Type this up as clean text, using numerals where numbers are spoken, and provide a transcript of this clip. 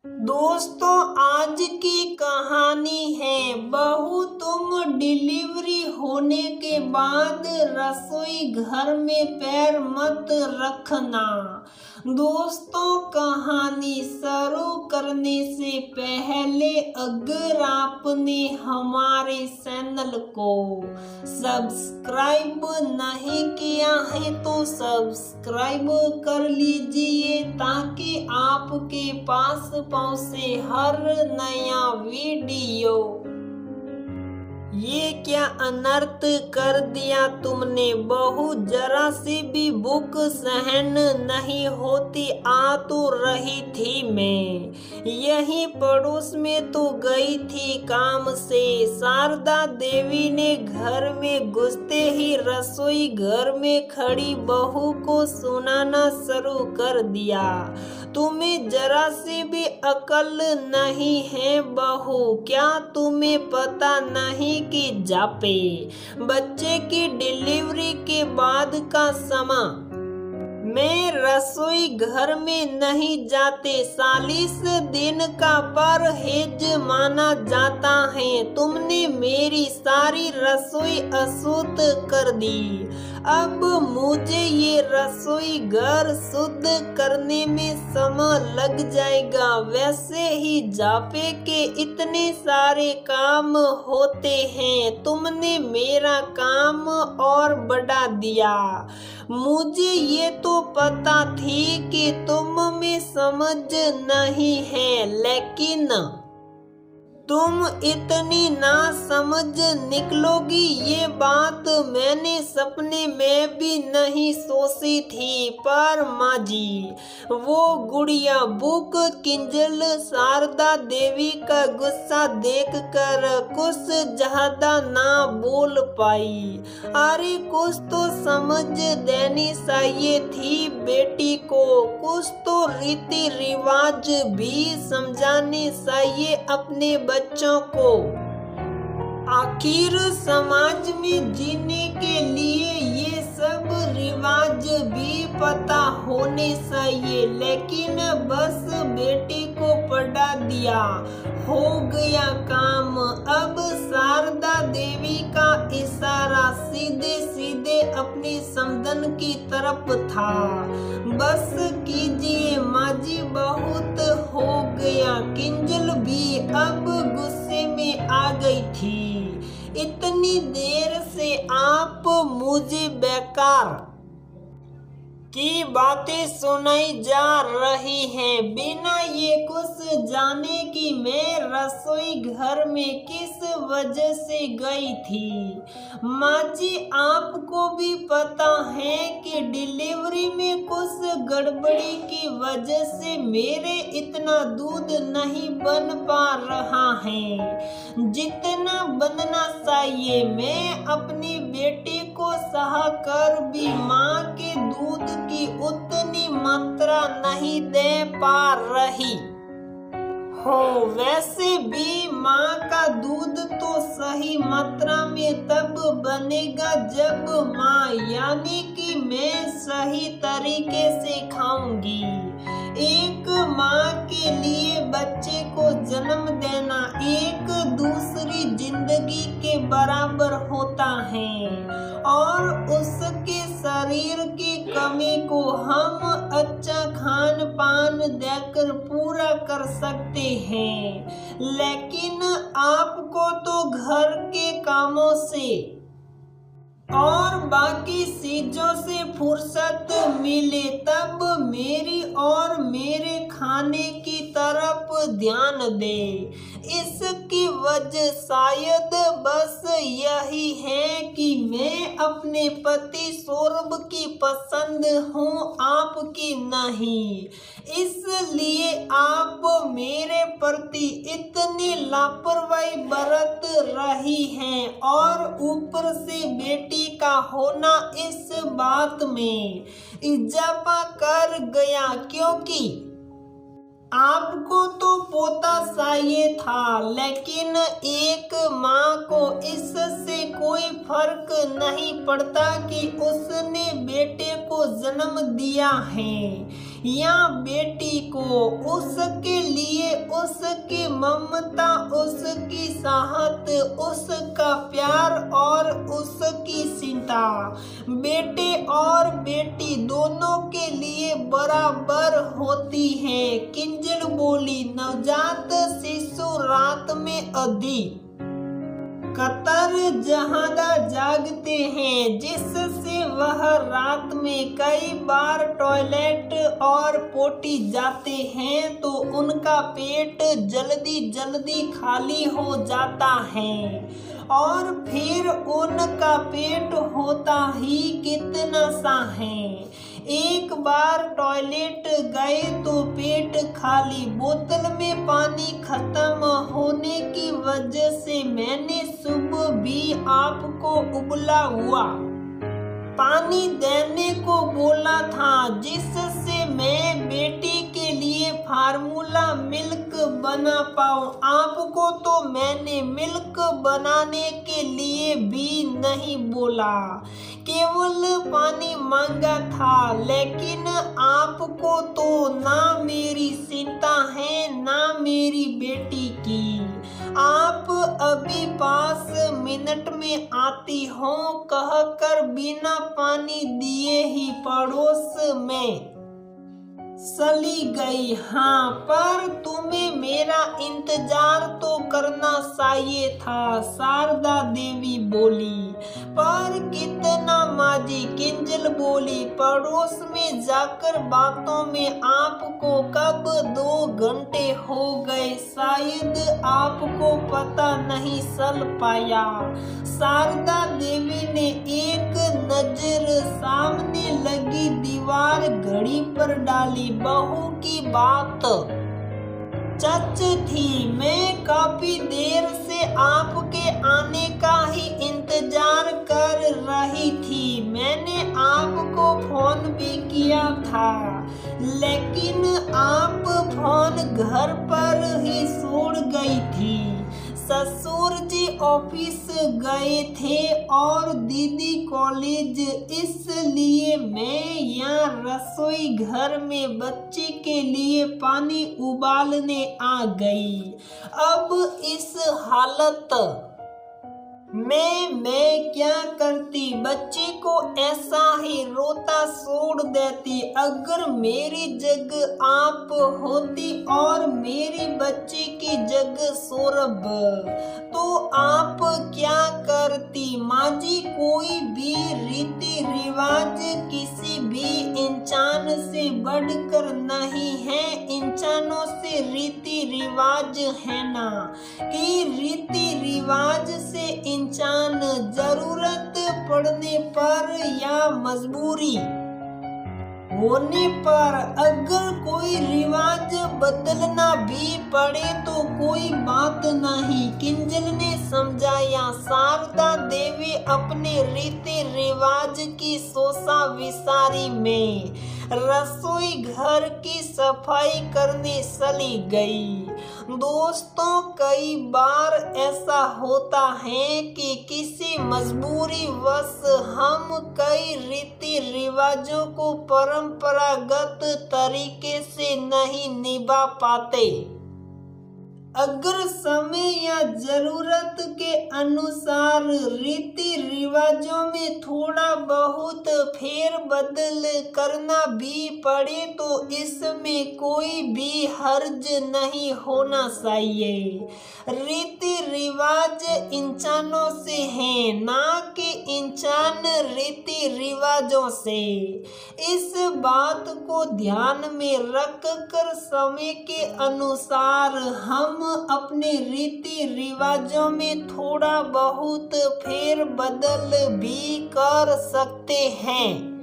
दोस्तों, आज की कहानी है बहू तुम डिलीवरी होने के बाद रसोई घर में पैर मत रखना। दोस्तों, कहानी शुरू करने से पहले अगर आपने हमारे चैनल को सब्सक्राइब नहीं किया है तो सब्सक्राइब कर लीजिए ताकि आपके पास पहुंचे हर नया वीडियो। ये क्या अनर्थ कर दिया तुमने बहू, जरा सी भी भूख सहन नहीं होती। आ तो रही थी मैं, यहीं पड़ोस में तो गई थी काम से। शारदा देवी ने घर में घुसते ही रसोई घर में खड़ी बहू को सुनाना शुरू कर दिया। तुम्हें जरा सी भी अकल नहीं है बहू, क्या तुम्हें पता नहीं कि जापे बच्चे की डिलीवरी के बाद का समय मैं रसोई घर में नहीं जाते, 40 दिन का परहेज माना जाता है। तुमने मेरी सारी रसोई अशुद्ध कर दी। अब मुझे ये रसोई घर शुद्ध करने में समय लग जाएगा। वैसे ही जापे के इतने सारे काम होते हैं, तुमने मेरा काम और बढ़ा दिया। मुझे ये तो पता थी कि तुम में समझ नहीं है, लेकिन तुम इतनी ना समझ निकलोगी ये बात मैंने सपने में भी नहीं सोची थी। पर माँ जी, वो गुड़िया बुक किंजल शारदा देवी का गुस्सा देखकर कुछ ज्यादा ना बोल पाई। अरे कुछ तो समझ देनी चाहिए थी बेटी को, कुछ तो रीति रिवाज भी समझाने चाहिए अपने बच्चों को। आखिर समाज में जीने के लिए ये सब रिवाज भी पता होने चाहिए, लेकिन बस बेटी को पढ़ा दिया, हो गया काम। अब शारदा देवी का इशारा सीधे सीधे अपने समधन की तरफ था। बस कीजिए माँ जी, बहुत हो गया। किंजल भी अब गुस्से में आ गई थी। इतनी देर से आप मुझे बेकार की बातें सुनाई जा रही हैं, बिना ये कुछ जाने कि मैं रसोई घर में किस वजह से गई थी। माँ जी, आपको भी पता है कि डिलीवरी में कुछ गड़बड़ी की वजह से मेरे इतना दूध नहीं बन पा रहा है जितना बनना चाहिए। मैं अपनी बेटी को सहा कर भी माँ के दूध की उतनी मात्रा नहीं दे पा रही हो। वैसे भी माँ का दूध तो सही मात्रा में तब बनेगा जब माँ, यानी कि मैं सही तरीके से खाऊंगी। एक माँ के लिए बच्चे को जन्म देना एक दूसरी जिंदगी के बराबर होता है, और उसके शरीर की कमी को हम अच्छा खान पान देकर पूरा कर सकते हैं। लेकिन आपको तो घर के कामों से और बाकी चीजों से फुर्सत मिले तब मेरी और मेरे खाने की तरफ ध्यान दे। इसकी वजह शायद बस यही है कि मैं अपने पति सौरभ की पसंद हूँ, आपकी नहीं। इसलिए आप मेरे प्रति इतनी लापरवाही बरत रही हैं, और ऊपर से बेटी का होना इस बात में इजाफा कर गया, क्योंकि आपको तो पोता चाहिए था। लेकिन एक माँ को इससे कोई फर्क नहीं पड़ता कि उसने बेटे को जन्म दिया है या बेटी को, उसके लिए उसकी ममता, उसकी चाहत, उसका प्यार और उसकी चिंता बेटे और बेटी दोनों के लिए बराबर होती है। किंजल बोली, नवजात शिशु रात में अधिक कतर ज्यादा जागते हैं, जिससे वह रात में कई बार टॉयलेट और पोटी जाते हैं तो उनका पेट जल्दी जल्दी खाली हो जाता है और फिर उनका पेट होता ही कितना सा है। एक बार टॉयलेट गए तो पेट खाली, बोतल में पानी खत्म होने की वजह से मैंने सुबह भी आपको उबला हुआ पानी देने को बोला था, जिससे मैं बेटी के लिए फार्मूला मिल्क बना पाऊँ। आपको तो मैंने मिल्क बनाने के लिए भी नहीं बोला, केवल पानी मांगा था। लेकिन आपको तो ना मेरी चिंता है ना मेरी बेटी की। आप अभी 5 मिनट में आती हो कहकर बिना पानी दिए ही पड़ोस में चली गई। हाँ, पर तुम्हें मेरा इंतजार तो करना चाहिए था, शारदा देवी बोली। पर कितना माजी, किंजल बोली। पड़ोस में जाकर बातों में आपको कब 2 घंटे हो गए, शायद आपको पता नहीं चल पाया। शारदा देवी ने एक नजर सामने लगी दीवार घड़ी पर डाली। बहू की बात सच थी, मैं काफी देर से आपके आने का ही इंतजार कर रही थी। मैंने आपको फोन भी किया था, लेकिन आप फोन घर पर ही छोड़ गई थी। ससुर जी ऑफिस गए थे और दीदी कॉलेज, इसलिए मैं यहाँ रसोई घर में बच्चे के लिए पानी उबालने आ गई। अब इस हालत मैं क्या करती, बच्चे को ऐसा ही रोता छोड़ देती। अगर मेरी जगह आप होती और मेरी बच्चे की जगह सौरभ, तो आप क्या करती? माँ जी, कोई भी रीति रिवाज किसी भी इंसान से बढ़कर नहीं है। इंसानों से रीति रिवाज है ना कि रीति रिवाज से इंसान जरूरत पड़ने पर या मजबूरी होने पर अगर कोई रिवाज बदलना भी पड़े तो कोई बात नहीं, किंजल ने समझाया। शारदा देवी अपने रीति रिवाज की सोचा विसारी में रसोई घर की सफाई करने चली गई। दोस्तों, कई बार ऐसा होता है कि किसी मजबूरी वश हम कई रीति रिवाजों को परंपरागत तरीके से नहीं निभा पाते। अगर समय या जरूरत के अनुसार रीति रिवाजों में थोड़ा बहुत फेर बदल करना भी पड़े तो इसमें कोई भी हर्ज नहीं होना चाहिए। रीति रिवाज इंसानों से हैं, ना कि इंसान रीति रिवाजों से। इस बात को ध्यान में रख कर समय के अनुसार हम अपने रीति रिवाजों में थोड़ा बहुत फेर बदल भी कर सकते हैं।